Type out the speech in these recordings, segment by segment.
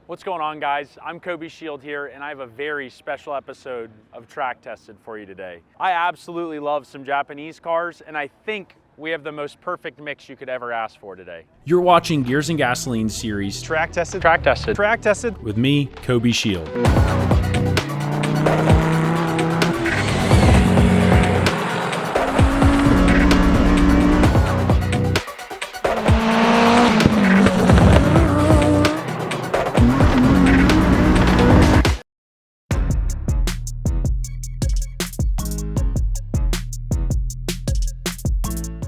What's going on, guys? I'm Kobe Shield here, and I have a very special episode of Track Tested for you today. I absolutely love some Japanese cars, and I think we have the most perfect mix you could ever ask for today. You're watching Gears and Gasoline series Track Tested. Track Tested. Track Tested. with me, Kobe Shield.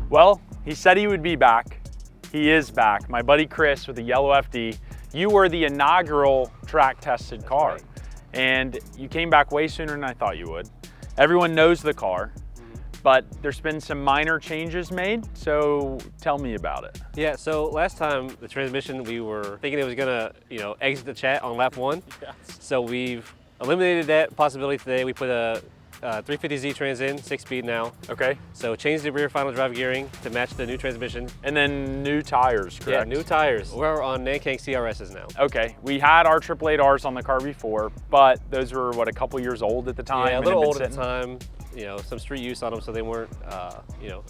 Well, he said he would be back. He is back. My buddy Chris with the yellow FD. You were the inaugural track tested car. Right. And you came back way sooner than I thought you would. Everyone knows the car, but there's been some minor changes made, so tell me about it. Yeah, so last time the transmission, we were thinking it was gonna, exit the chat on lap 1. Yes. So we've eliminated that possibility today. We put a 350Z trans in, 6-speed now. Okay. So changed the rear final drive gearing to match the new transmission. And then new tires, correct? Yeah, new tires. We're on Nankang CRSs now. Okay, we had our 888Rs on the car before, but those were, what, a couple years old at the time? Yeah, a and little had been old at the sitting? time. Some street use on them, so they weren't,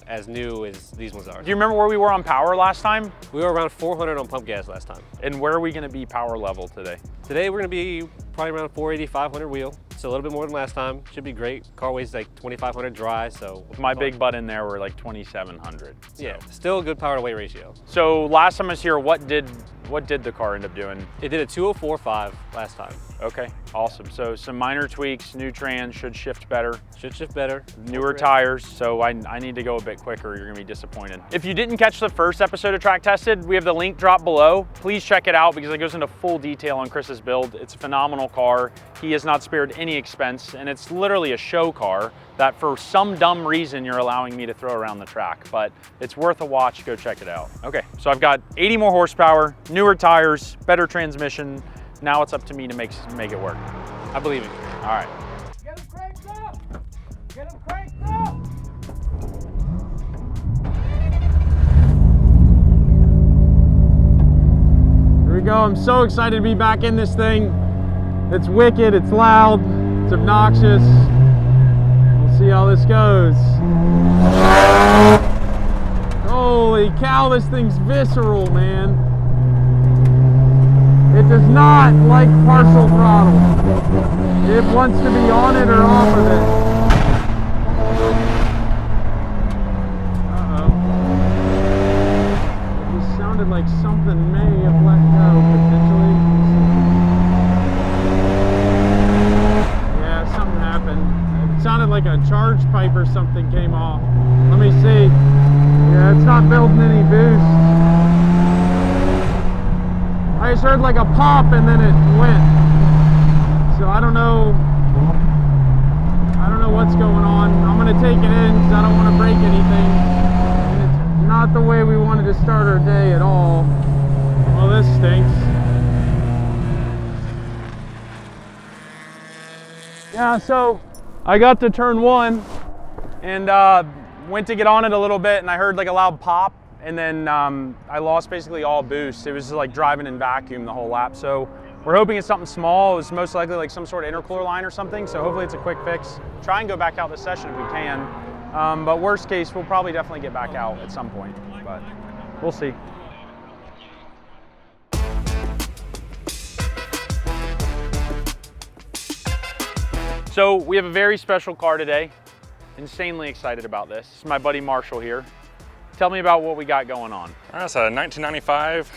as new as these ones are. Do you remember where we were on power last time? We were around 400 on pump gas last time. And where are we gonna be power level today? Today we're gonna be probably around 480, 500 wheel. So a little bit more than last time. Should be great. Car weighs like 2,500 dry, so. With my big butt in there, we're like 2,700. So. Yeah, still a good power to weight ratio. So last time I was here, what did the car end up doing? It did a 204.5 last time. Okay, awesome. So some minor tweaks, new trans, should shift better. Should shift better. Newer tires, so I need to go a bit quicker. You're gonna be disappointed. If you didn't catch the first episode of Track Tested, we have the link drop below. Please check it out because it goes into full detail on Chris's build. It's a phenomenal car. He has not spared any expense, and it's literally a show car that for some dumb reason you're allowing me to throw around the track, but it's worth a watch. Go check it out. Okay, so I've got 80 more horsepower, newer tires, better transmission. Now it's up to me to make it work. I believe it. All right. Get him cranked up! Get him cranked up! Here we go. I'm so excited to be back in this thing. It's wicked, it's loud, it's obnoxious. We'll see how this goes. Holy cow, this thing's visceral, man. It does not like partial throttle. It wants to be on it or off of it. Uh-oh. It just sounded like something may have let go, potentially. Yeah, something happened. It sounded like a charge pipe or something came off. Let me see. Yeah, it's not building any boost. I just heard like a pop and then it went. So I don't know what's going on. I'm gonna take it in because I don't want to break anything. And it's not the way we wanted to start our day at all. Well, this stinks. Yeah, so I got to turn 1 and went to get on it a little bit and I heard like a loud pop. And then I lost basically all boost. It was just like driving in vacuum the whole lap. So we're hoping it's something small. It was most likely like some sort of intercooler line or something. So hopefully it's a quick fix. Try and go back out this session if we can. But worst case, we'll probably definitely get back out at some point. But we'll see. So we have a very special car today. Insanely excited about this. This is my buddy Marshall here. Tell me about what we got going on. All right, it's a 1995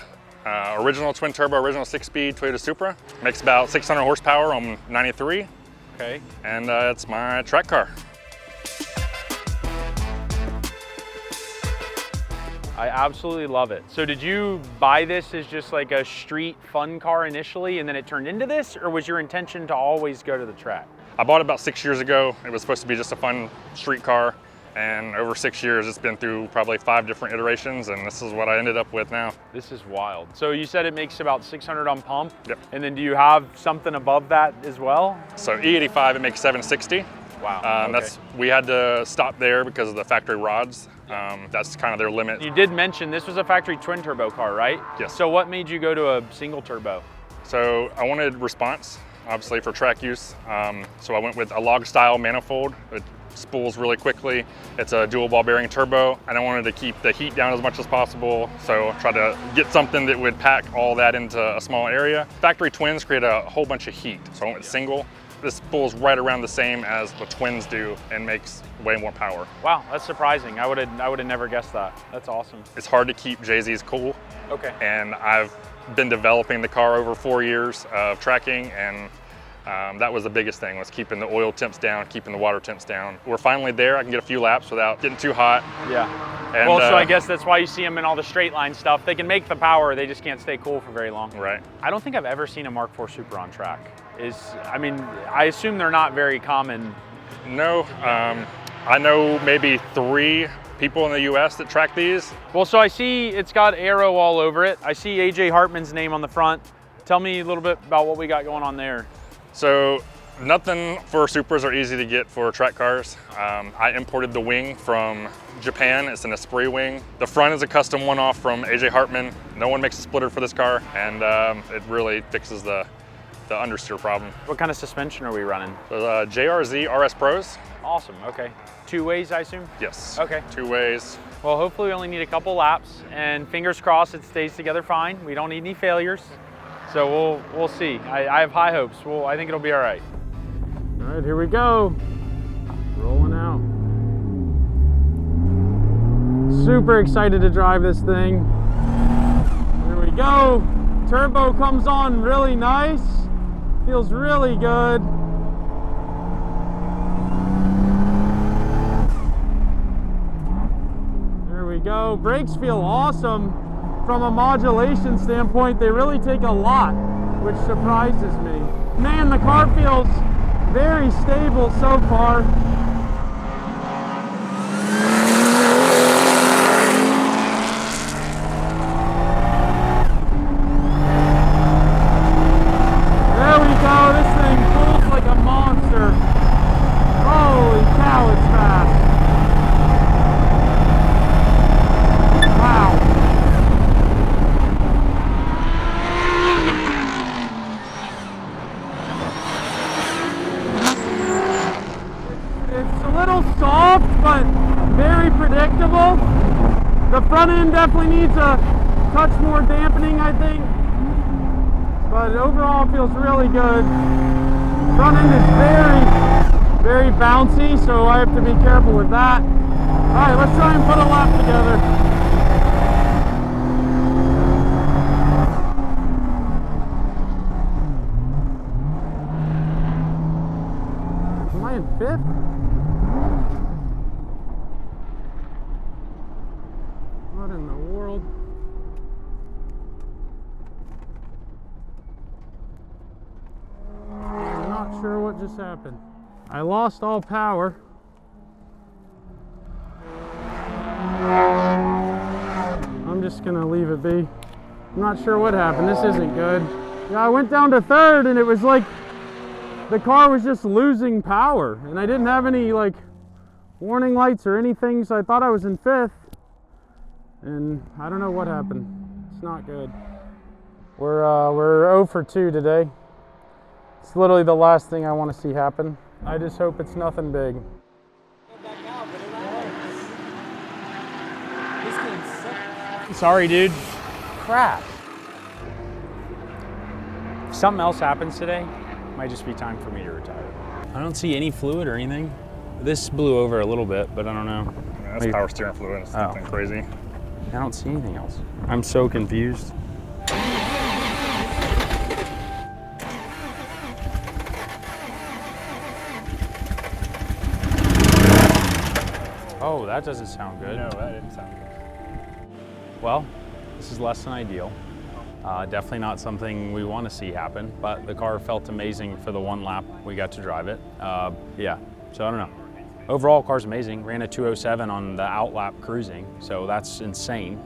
original twin turbo, original 6-speed Toyota Supra. Makes about 600 horsepower on 93. Okay. And it's my track car. I absolutely love it. So did you buy this as just like a street fun car initially and then it turned into this, or was your intention to always go to the track? I bought it about 6 years ago. It was supposed to be just a fun street car. And over 6 years, it's been through probably 5 different iterations, and this is what I ended up with now. This is wild. So you said it makes about 600 on pump? Yep. And then do you have something above that as well? So E85, it makes 760. Wow. Okay. We had to stop there because of the factory rods. That's kind of their limit. You did mention this was a factory twin turbo car, right? Yes. So what made you go to a single turbo? So I wanted response, obviously for track use. So I went with a log style manifold. It spools really quickly. It's a dual ball bearing turbo, and I wanted to keep the heat down as much as possible. So I tried to get something that would pack all that into a small area. Factory twins create a whole bunch of heat. So I went with single. This spools right around the same as the twins do and makes way more power. Wow, that's surprising. I would have never guessed that. That's awesome. It's hard to keep JZ's cool. Okay. And I've been developing the car over 4 years of tracking, and that was the biggest thing, was keeping the oil temps down, keeping the water temps down. We're finally there. I can get a few laps without getting too hot. Yeah. And, well, so I guess that's why you see them in all the straight line stuff. They can make the power, they just can't stay cool for very long. Right. I don't think I've ever seen a Mk4 Supra on track. I mean, I assume they're not very common. No, I know maybe 3 people in the US that track these. Well, so I see it's got Aero all over it. I see AJ Hartman's name on the front. Tell me a little bit about what we got going on there. So nothing for Supras are easy to get for track cars. I imported the wing from Japan. It's an Esprit wing. The front is a custom one-off from AJ Hartman. No one makes a splitter for this car, and it really fixes the understeer problem. What kind of suspension are we running? The JRZ RS Pros. Awesome, okay. 2 ways, I assume? Yes. Okay. 2 ways. Well, hopefully we only need a couple laps, and fingers crossed it stays together fine. We don't need any failures. So we'll see. I have high hopes. I think it'll be all right. All right, here we go. Rolling out. Super excited to drive this thing. Here we go. Turbo comes on really nice. Feels really good. There we go. Brakes feel awesome. From a modulation standpoint, they really take a lot, which surprises me. Man, the car feels very stable so far. There we go, this thing pulls like a monster. Holy cow, it's fast. Wow. It's a little soft, but very predictable. The front end definitely needs a touch more dampening, I think. But overall it feels really good. Front end is very bouncy, so I have to be careful with that. All right, let's try and put a lap together. Am I in 5th? What in the world? I'm not sure what just happened. I lost all power. I'm just gonna leave it be. I'm not sure what happened. This isn't good. Yeah, I went down to 3rd and it was like the car was just losing power, and I didn't have any like warning lights or anything, so I thought I was in 5th, and I don't know what happened. It's not good. We're 0 for 2 today. It's literally the last thing I want to see happen. I just hope it's nothing big. Sorry, dude. Crap. If something else happens today, it might just be time for me to retire. I don't see any fluid or anything. This blew over a little bit, but I don't know. Yeah, that's power steering fluid. It's nothing crazy. I don't see anything else. I'm so confused. Oh, that doesn't sound good. No, that didn't sound good. Well, this is less than ideal. Definitely not something we want to see happen, but the car felt amazing for the 1 lap we got to drive it. Yeah, so I don't know. Overall, car's amazing. Ran a 207 on the out lap cruising, so that's insane.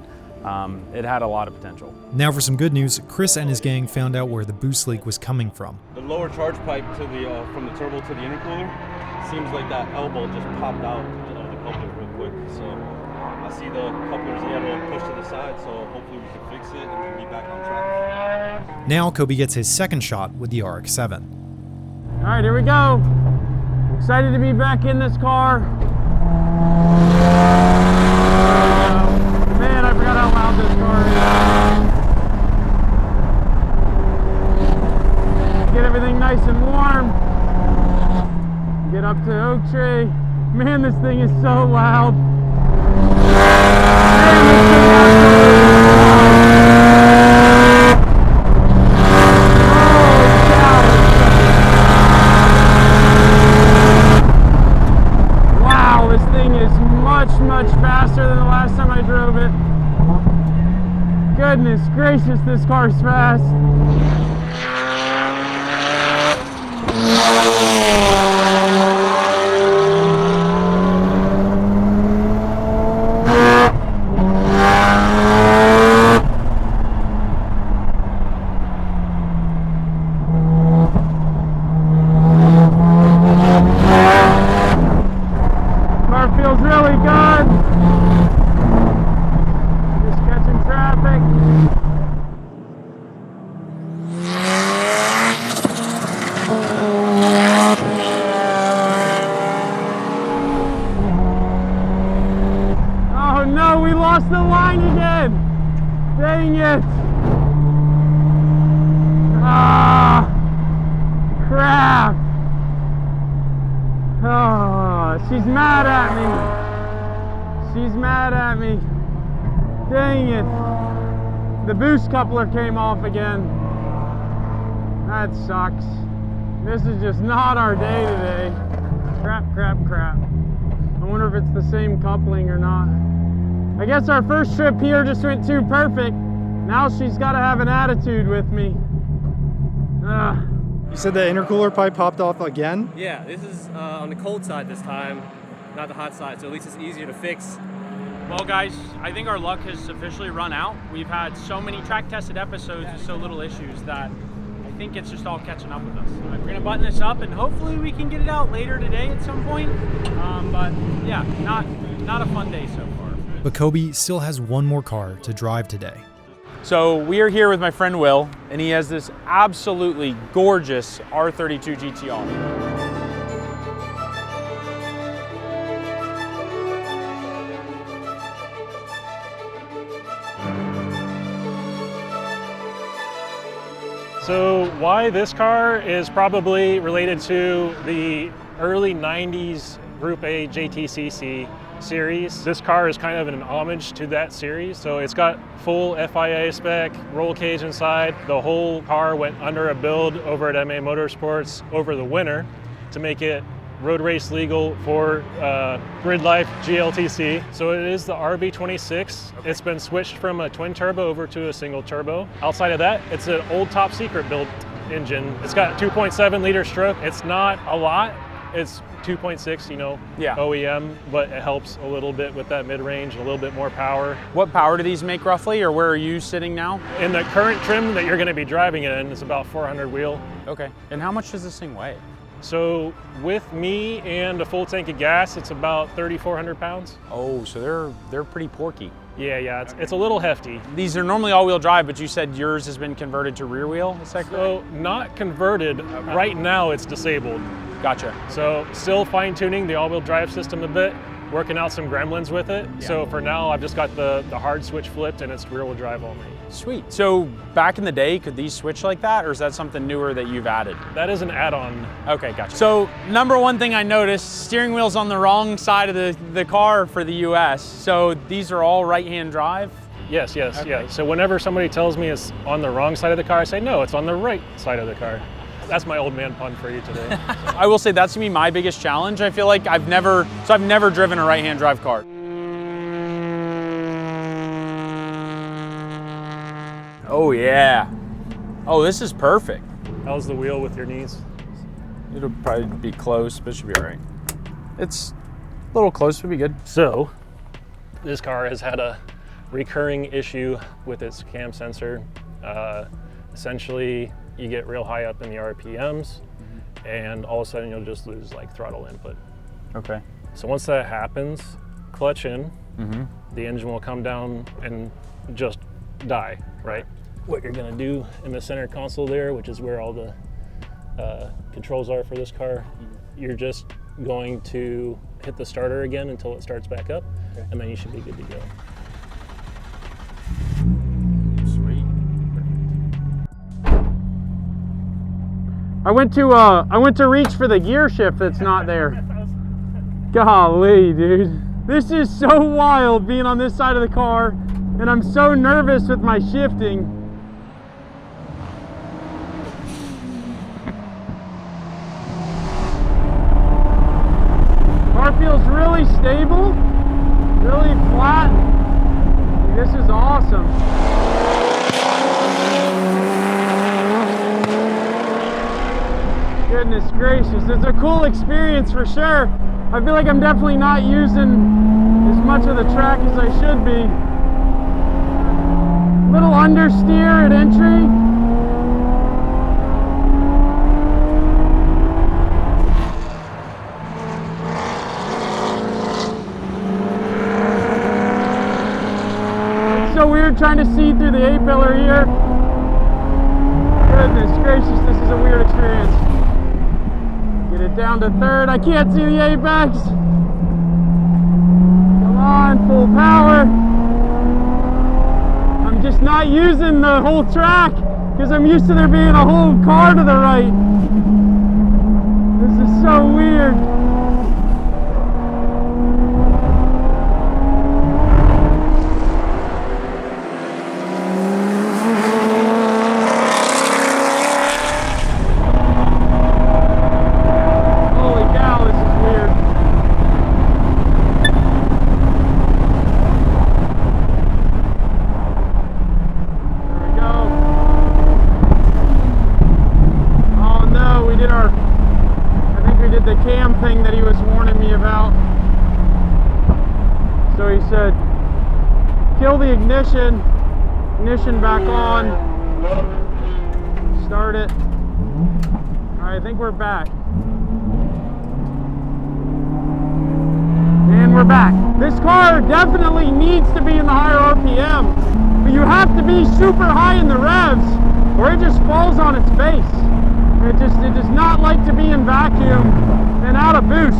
It had a lot of potential. Now for some good news, Chris and his gang found out where the boost leak was coming from. The lower charge pipe to the from the turbo to the intercooler, seems like that elbow just popped out of the couple real quick. So I see the couplers a little pushed to the side, so hopefully we can fix it and be back on track. Now Kobe gets his second shot with the RX-7. All right, here we go. Excited to be back in this car. Man, I forgot how loud this car is. Get everything nice and warm. Get up to Oak Tree. Man, this thing is so loud. Man, this thing Wow, this thing is much faster than the last time I drove it. Goodness gracious, this car is fast. Feels really good. Just catching traffic. Oh no, we lost the line again. Dang it. Ah, crap. Oh, she's mad at me. She's mad at me. Dang it. The boost coupler came off again. That sucks. This is just not our day today. Crap. I wonder if it's the same coupling or not. I guess our first trip here just went too perfect. Now she's got to have an attitude with me. Ugh. You said the intercooler pipe popped off again? Yeah, this is on the cold side this time, not the hot side, so at least it's easier to fix. Well guys, I think our luck has officially run out. We've had so many track tested episodes with so little issues that I think it's just all catching up with us. We're gonna button this up and hopefully we can get it out later today at some point. But yeah, not a fun day so far. But Kobe still has one more car to drive today. So we are here with my friend Will, and he has this absolutely gorgeous R32 GTR. So why this car is probably related to the early 90s Group A JTCC series. This car is kind of an homage to that series. So it's got full FIA spec, roll cage inside. The whole car went under a build over at MA Motorsports over the winter to make it road race legal for Grid Life GLTC. So it is the RB26. Okay. It's been switched from a twin turbo over to a single turbo. Outside of that, it's an old top secret build engine. It's got 2.7 liter stroke. It's not a lot. It's 2.6, you know, yeah, OEM, but it helps a little bit with that mid-range, a little bit more power. What power do these make roughly, or where are you sitting now? In the current trim that you're gonna be driving in, it's about 400 wheel. Okay, and how much does this thing weigh? So with me and a full tank of gas, it's about 3,400 pounds. Oh, so they're pretty porky. Yeah, it's a little hefty. These are normally all-wheel drive, but you said yours has been converted to rear wheel, is that correct? So not converted, okay. Right now it's disabled. Gotcha. So still fine-tuning the all-wheel drive system a bit, working out some gremlins with it. Yeah. So for now, I've just got the hard switch flipped and it's rear-wheel drive only. Sweet. So back in the day, could these switch like that, or is that something newer that you've added? That is an add-on. Okay, gotcha. So number one thing I noticed, steering wheel's on the wrong side of the car for the US. So these are all right-hand drive? Yes, okay. Yeah. So whenever somebody tells me it's on the wrong side of the car, I say, no, it's on the right side of the car. That's my old man pun for you today. I will say that's gonna be my biggest challenge. I feel like I've never driven a right-hand drive car. Oh yeah. Oh, this is perfect. How's the wheel with your knees? It'll probably be close, but it should be all right. It's a little close, but be good. So, this car has had a recurring issue with its cam sensor. Essentially, you get real high up in the RPMs, and all of a sudden you'll just lose like throttle input. Okay. So once that happens, clutch in, the engine will come down and just die, right? What you're gonna do in the center console there, which is where all the controls are for this car, you're just going to hit the starter again until it starts back up, and then you should be good to go. Sweet. I went to reach for the gear shift that's not there. Golly, dude. This is so wild being on this side of the car, and I'm so nervous with my shifting. Car feels really stable, really flat. This is awesome. Goodness gracious, it's a cool experience for sure. I feel like I'm definitely not using as much of the track as I should be. Little understeer at entry. It's so weird trying to see through the A-pillar here. Goodness gracious, this is a weird experience. Get it down to third. I can't see the apex. Come on, full power. I'm just not using the whole track because I'm used to there being a whole car to the right. This is so weird. Kill the ignition back on, start it. All right, I think we're back. And we're back. This car definitely needs to be in the higher RPM, but you have to be super high in the revs or it just falls on its face. It does not like to be in vacuum and out of boost.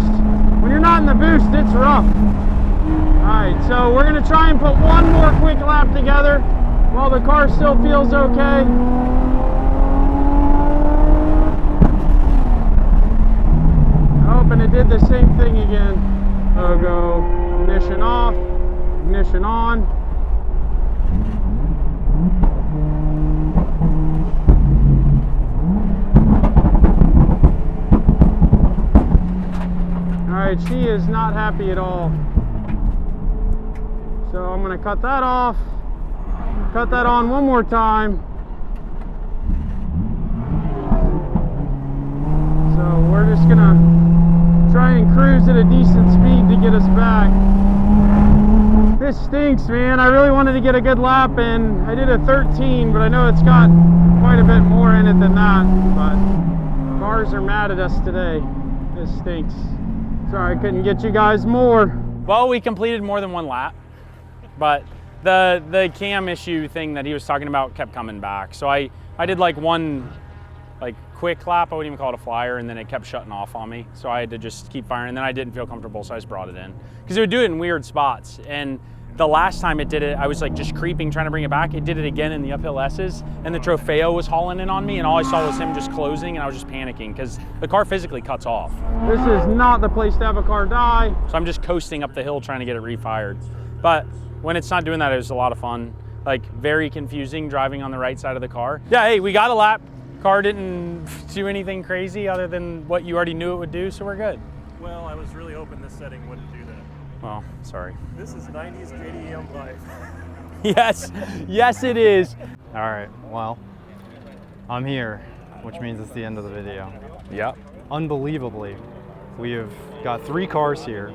When you're not in the boost, it's rough. Alright, so we're going to try and put one more quick lap together while the car still feels okay. Oh, and it did the same thing again. So go ignition off, ignition on. Alright, she is not happy at all. So I'm going to cut that off, cut that on one more time. So we're just going to try and cruise at a decent speed to get us back. This stinks, man. I really wanted to get a good lap in. I did a 13, but I know it's got quite a bit more in it than that. But cars are mad at us today. This stinks. Sorry I couldn't get you guys more. Well, we completed more than one lap. But the cam issue thing that he was talking about kept coming back. So I did like one quick lap, I wouldn't even call it a flyer, and then it kept shutting off on me. So I had to just keep firing, and then I didn't feel comfortable, so I just brought it in. Because it would do it in weird spots. And the last time it did it, I was like just creeping, trying to bring it back. It did it again in the uphill S's, and the Trofeo was hauling in on me, and all I saw was him just closing, and I was just panicking because the car physically cuts off. This is not the place to have a car die. So I'm just coasting up the hill trying to get it refired. But when it's not doing that, it was a lot of fun. Like, very confusing driving on the right side of the car. Yeah, hey, we got a lap. Car didn't do anything crazy other than what you already knew it would do, so we're good. Well, I was really hoping this setting wouldn't do that. Well, sorry. This is 90s JDM life. Yes, yes it is. All right, well, I'm here, which means it's the end of the video. Yep. Unbelievably, we have got 3 cars here,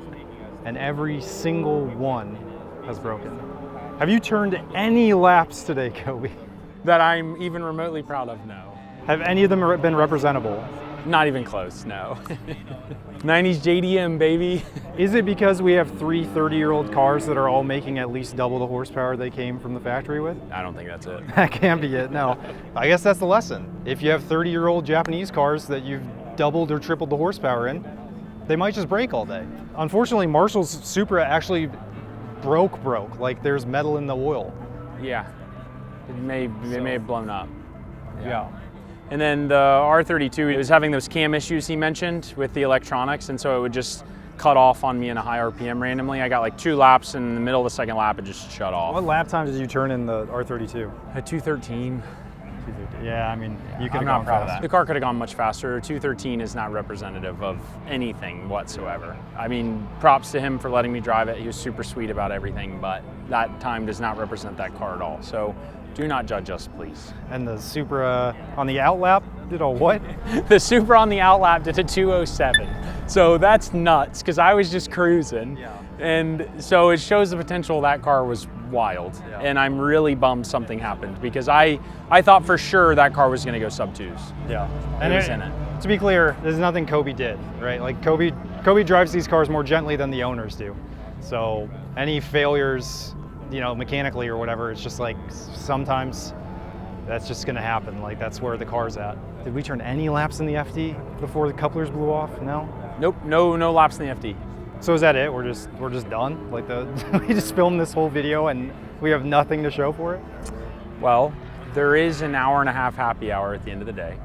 and every single one has broken. Have you turned any laps today, Kobe? That I'm even remotely proud of, no. Have any of them been representable? Not even close, no. 90s JDM, baby. Is it because we have three 30-year-old cars that are all making at least double the horsepower they came from the factory with? I don't think that's it. That can't be it, no. I guess that's the lesson. If you have 30-year-old Japanese cars that you've doubled or tripled the horsepower in, they might just break all day. Unfortunately, Marshal's Supra actually broke. Like there's metal in the oil. Yeah, it may have blown up. Yeah. And then the R32 was having those cam issues he mentioned with the electronics, and so it would just cut off on me in a high RPM randomly. I got like 2 laps, and in the middle of the second lap, it just shut off. What lap time did you turn in the R32? At 213. Yeah, I mean, you could have I'm not gone proud of fast. that. The car could have gone much faster. 213 is not representative of anything whatsoever. I mean, props to him for letting me drive it. He was super sweet about everything, but that time does not represent that car at all. So do not judge us, please. And the Supra on the out lap did a what? The Supra on the out lap did a 207. So that's nuts, because I was just cruising. Yeah. And so it shows the potential that car was wild. Yeah. And I'm really bummed something happened, because I thought for sure that car was gonna go sub 2s. Yeah. And it was in it. To be clear, there's nothing Kobe did, right? Like Kobe drives these cars more gently than the owners do. So any failures, you know, mechanically or whatever, it's just like sometimes that's just gonna happen. Like that's where the car's at. Did we turn any laps in the FD before the couplers blew off? No? Nope, no laps in the FD. So is that it? We're just done? Like we just filmed this whole video and we have nothing to show for it? Well, there is an hour-and-a-half happy hour at the end of the day.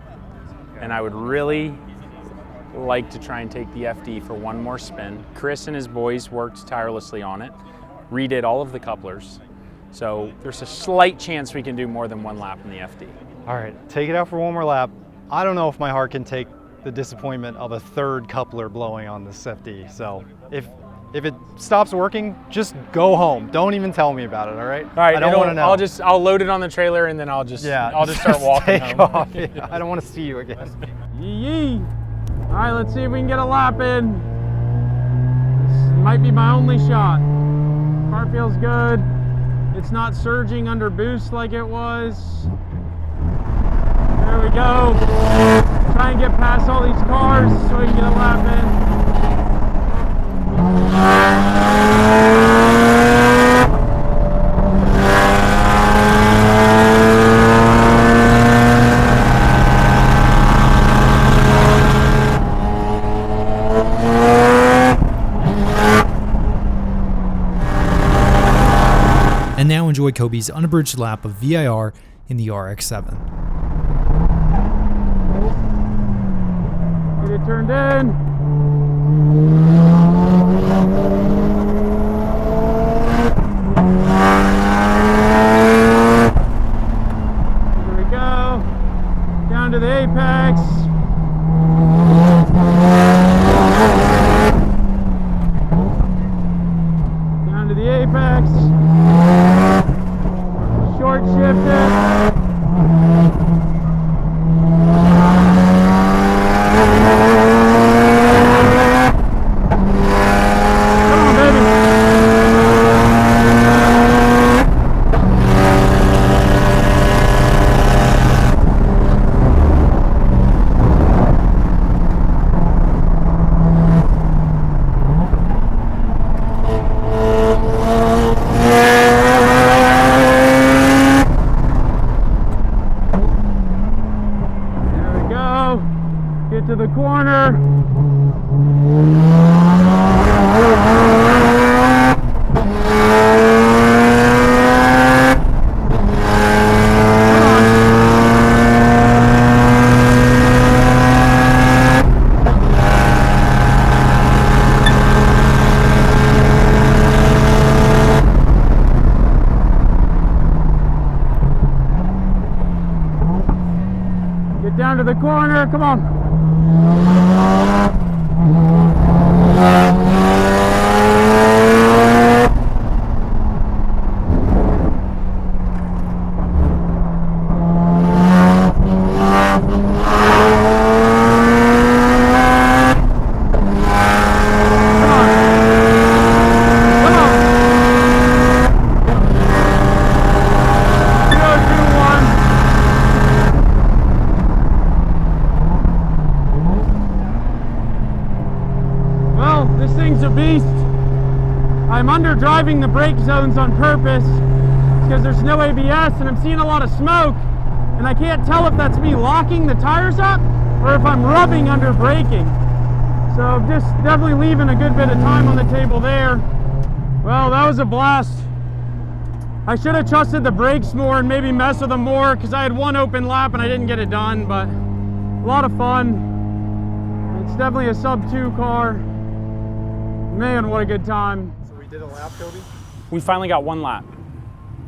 And I would really like to try and take the FD for one more spin. Chris and his boys worked tirelessly on it, redid all of the couplers. So there's a slight chance we can do more than 1 lap in the FD. All right, take it out for one more lap. I don't know if my heart can take the disappointment of a 3rd coupler blowing on this FD. So if it stops working, just go home. Don't even tell me about it, all right? All right, I don't want to know. I'll load it on the trailer and then I'll just start walking take home. off. Yeah, I don't want to see you again. Yee. All right, let's see if we can get a lap in. This might be my only shot. Car feels good. It's not surging under boost like it was. There we go. Try and get past all these cars so we can get a lap in. And now enjoy Kobe's unabridged lap of VIR in the RX7. Get it turned in. Here we go. Down to the apex. Down to the apex. Short shift it. Get to the corner. Get down to the corner, come on. thing's a beast. I'm under driving the brake zones on purpose because there's no ABS and I'm seeing a lot of smoke, and I can't tell if that's me locking the tires up or if I'm rubbing under braking. So I'm just definitely leaving a good bit of time on the table there. Well, that was a blast. I should have trusted the brakes more and maybe mess with them more because I had one open lap and I didn't get it done, but a lot of fun. It's definitely a sub 2 car. Man, what a good time. So we did a lap, Kobe? We finally got one lap,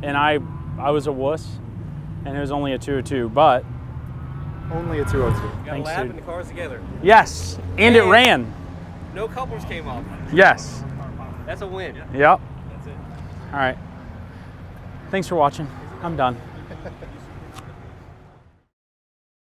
and I was a wuss, and it was only a 202, but Only a 202. Got a Thanks, lap dude. and the car's together. yes, and it ran. No couplers came off. Yes. That's a win. Yep. That's it. All right. Thanks for watching. I'm done.